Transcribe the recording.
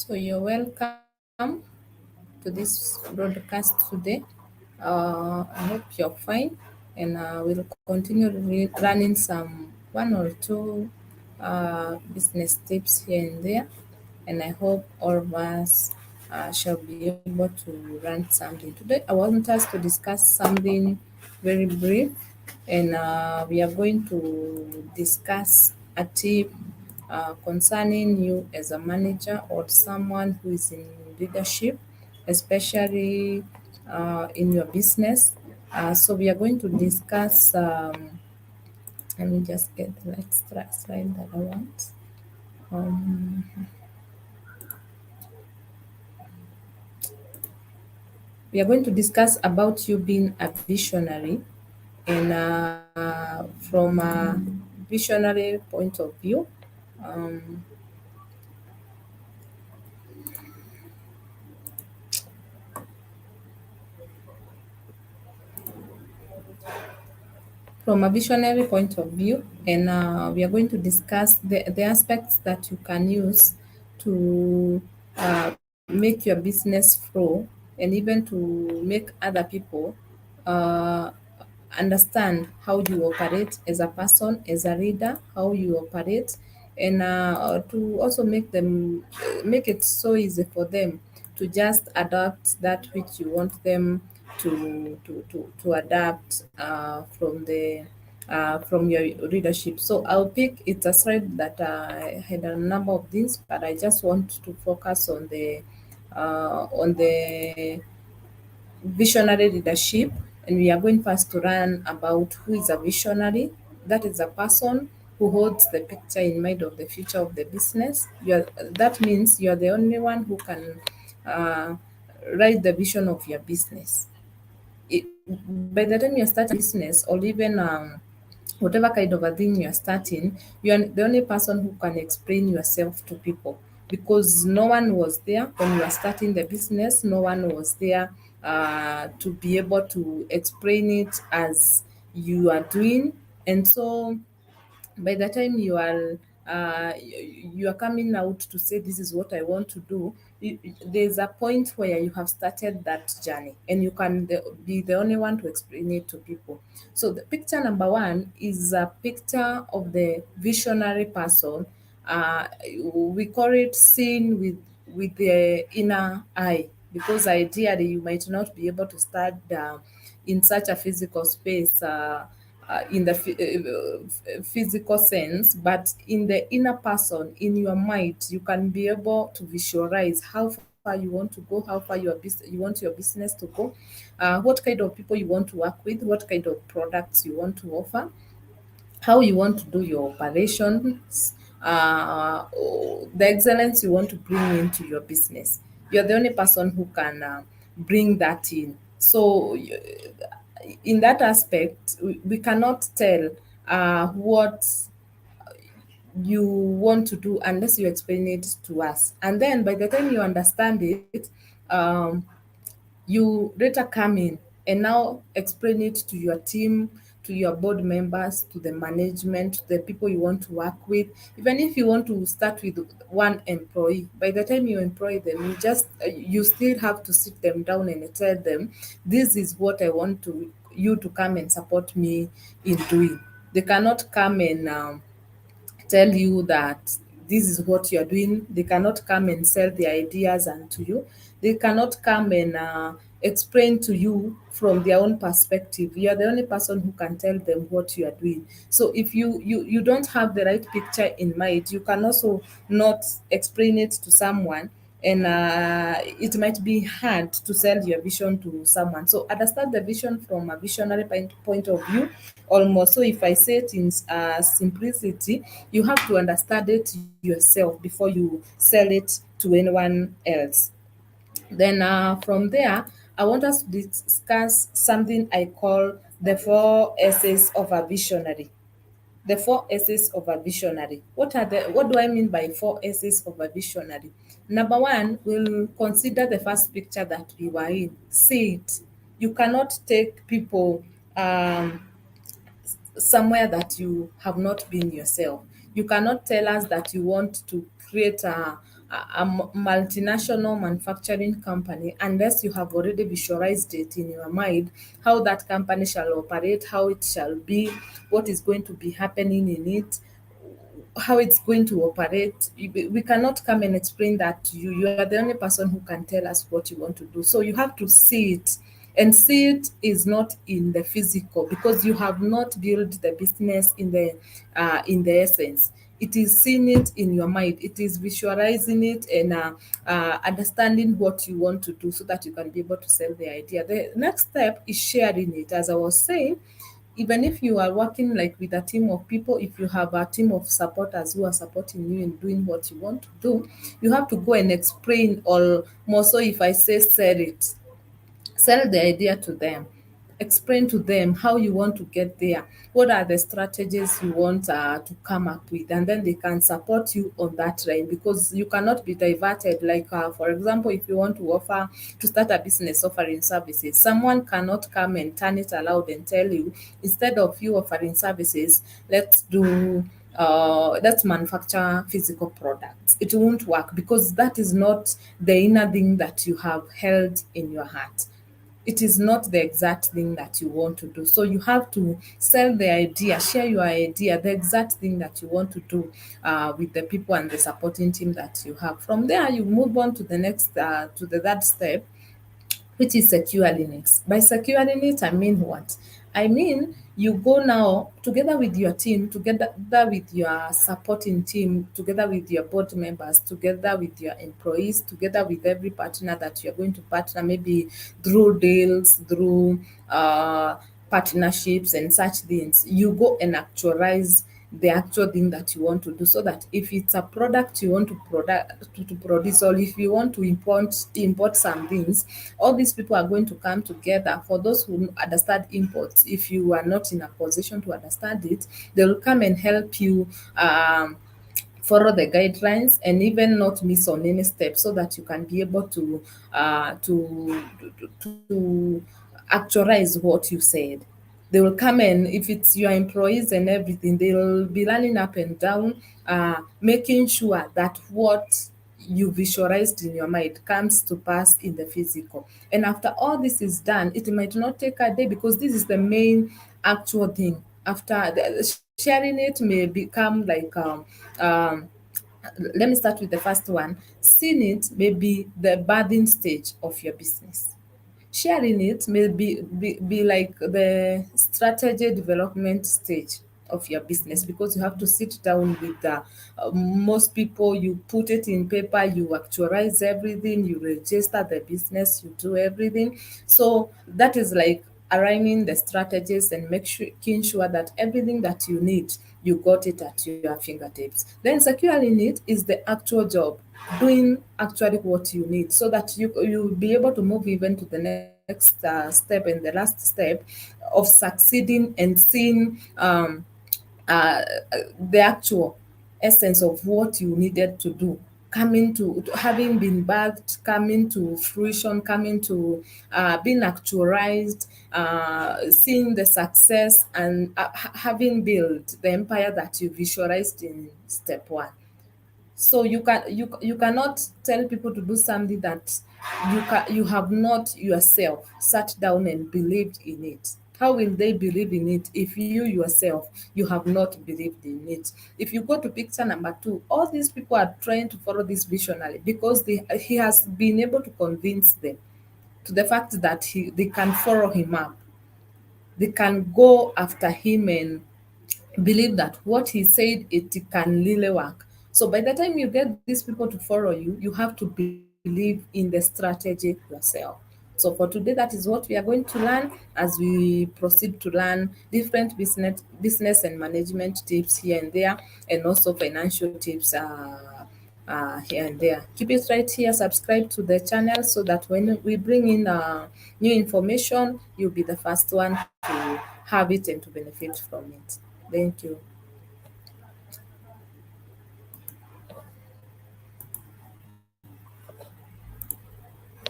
So you're welcome to this broadcast today. I hope you're fine, and we'll continue running some one or two business tips here and there. And I hope all of us shall be able to run something today. I want us to discuss something very brief, and we are going to discuss a tip concerning you as a manager or someone who is in leadership, especially in your business. So we are going to discuss. Let me just get the right slide that I want. Um, we are going to discuss about you being a visionary, and from a visionary point of view. Um, from a visionary point of view, and we are going to discuss the aspects that you can use to make your business flow, and even to make other people uh, understand how you operate as a person, as a leader, how you operate, and to also make it so easy for them to just adapt that which you want them to adapt from your leadership. So I'll pick it's a slide that had a number of things, but I just want to focus on the visionary leadership, and we are going first to learn about who is a visionary. That is a person who holds the picture in mind of the future of the business. That means you are the only one who can uh, write the vision of your business. By the time you're starting a business, or even whatever kind of a thing you're starting, you are the only person who can explain yourself to people, because no one was there when you are starting the business. No one was there to be able to explain it as you are doing. And so by the time you are coming out to say this is what I want to do, there's a point where you have started that journey, and you can be the only one to explain it to people. So the picture number one is a picture of the visionary person. We call it seeing with the inner eye, because ideally you might not be able to start in such a physical space, in the physical sense, but in the inner person, in your mind, you can be able to visualize how far you want to go, how far you want your business to go, what kind of people you want to work with, what kind of products you want to offer, how you want to do your operations, the excellence you want to bring into your business. You're the only person who can bring that in. So, in that aspect, we cannot tell what you want to do unless you explain it to us. And then by the time you understand it, um, you later come in and now explain it to your team, to your board members, to the management, to the people you want to work with. Even if you want to start with one employee, by the time you employ them, you still have to sit them down and tell them, this is what I want to you to come and support me in doing. They cannot come and tell you that this is what you're doing. They cannot come and sell their ideas and to you. They cannot come and explain to you from their own perspective. You are the only person who can tell them what you are doing. So if you don't have the right picture in mind, you can also not explain it to someone, and it might be hard to sell your vision to someone. So understand the vision from a visionary point of view, almost. So if I say it in simplicity, you have to understand it yourself before you sell it to anyone else. Then from there, I want us to discuss something I call the four essays of a visionary. The four essays of a visionary. What do I mean by four essays of a visionary? Number one, we'll consider the first picture that we were in. See it. You cannot take people somewhere that you have not been yourself. You cannot tell us that you want to create multinational manufacturing company unless you have already visualized it in your mind, how that company shall operate, how it shall be, what is going to be happening in it, how it's going to operate. We cannot come and explain that to you. You are the only person who can tell us what you want to do. So you have to see it. And see it is not in the physical because you have not built the business in the essence. It is seeing it in your mind. It is visualizing it and understanding what you want to do so that you can be able to sell the idea. The next step is sharing it. As I was saying, even if you are working like with a team of people, if you have a team of supporters who are supporting you in doing what you want to do, you have to go and explain, or more so if I say sell it, sell the idea to them. Explain to them how you want to get there. What are the strategies you want to come up with? And then they can support you on that line because you cannot be diverted. Like, for example, if you want to offer to start a business offering services, someone cannot come and turn it around and tell you, instead of you offering services, let's manufacture physical products. It won't work because that is not the inner thing that you have held in your heart. It is not the exact thing that you want to do. So you have to sell the idea, share your idea, the exact thing that you want to do with the people and the supporting team that you have. From there, you move on to the next, to the third step, which is securing it. By securing it, I mean what? I mean, you go now together with your team, together with your supporting team, together with your board members, together with your employees, together with every partner that you're going to partner, maybe through deals, through partnerships and such things. You go and actualize the actual thing that you want to do so that if it's a product you want to to produce, or if you want to import some things, all these people are going to come together. For those who understand imports, if you are not in a position to understand it, they will come and help you follow the guidelines and even not miss on any step so that you can be able to actualize what you said. They will come and if it's your employees and everything, they will be running up and down, making sure that what you visualized in your mind comes to pass in the physical. And after all this is done, it might not take a day because this is the main actual thing. After sharing it may become like let me start with the first one. Seeing it may be the birthing stage of your business. Sharing it may be like the strategy development stage of your business because you have to sit down with most people, you put it in paper, you actualize everything, you register the business, you do everything. So that is like aligning the strategies and making sure that everything that you need, you got it at your fingertips. Then securing it is the actual job, doing actually what you need so that you'll be able to move even to the next step and the last step of succeeding and seeing uh, the actual essence of what you needed to do coming to having been birthed, coming to fruition, coming to being actualized, seeing the success and having built the empire that you visualized in step one. So you cannot tell people to do something that you have not yourself sat down and believed in it. How will they believe in it if you yourself you have not believed in it? If you go to picture number two, all these people are trying to follow this visionary because he has been able to convince them to the fact that they can follow him up. They can go after him and believe that what he said it can really work. So by the time you get these people to follow you, you have to believe in the strategy yourself. So for today, that is what we are going to learn as we proceed to learn different business and management tips here and there, and also financial tips here and there. Keep it right here, subscribe to the channel so that when we bring in new information, you'll be the first one to have it and to benefit from it. Thank you.